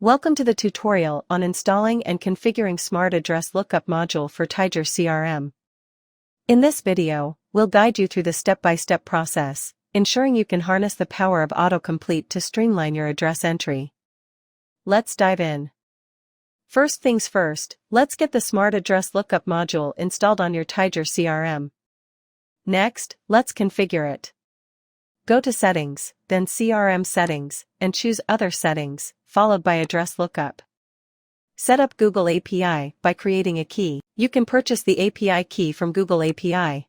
Welcome to the tutorial on installing and configuring Smart Address Lookup module for Vtiger CRM. In this video, we'll guide you through the step-by-step process, ensuring you can harness the power of autocomplete to streamline your address entry. Let's dive in. First things first, let's get the Smart Address Lookup module installed on your Vtiger CRM. Next, let's configure it. Go to Settings, then CRM Settings, and choose Other Settings, followed by Address Lookup. Set up Google API by creating a key. You can purchase the API key from Google API.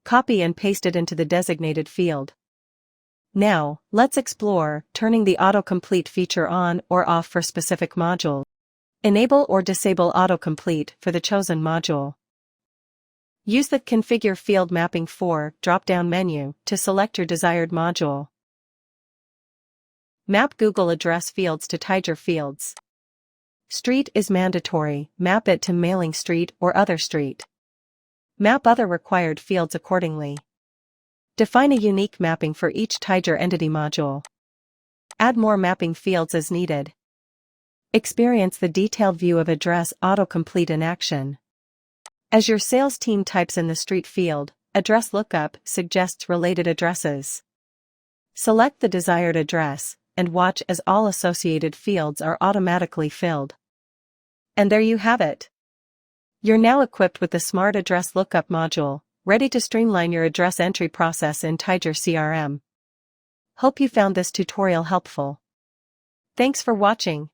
Copy and paste it into the designated field. Now, let's explore turning the autocomplete feature on or off for specific module. Enable or disable autocomplete for the chosen module. Use the Configure Field Mapping For drop-down menu to select your desired module. Map Google address fields to Vtiger fields. Street is mandatory, map it to mailing street or other street. Map other required fields accordingly. Define a unique mapping for each Vtiger entity module. Add more mapping fields as needed. Experience the detailed view of address autocomplete in action. As your sales team types in the street field, Address Lookup suggests related addresses. Select the desired address, and watch as all associated fields are automatically filled. And there you have it. You're now equipped with the Smart Address Lookup module, ready to streamline your address entry process in Vtiger CRM. Hope you found this tutorial helpful. Thanks for watching.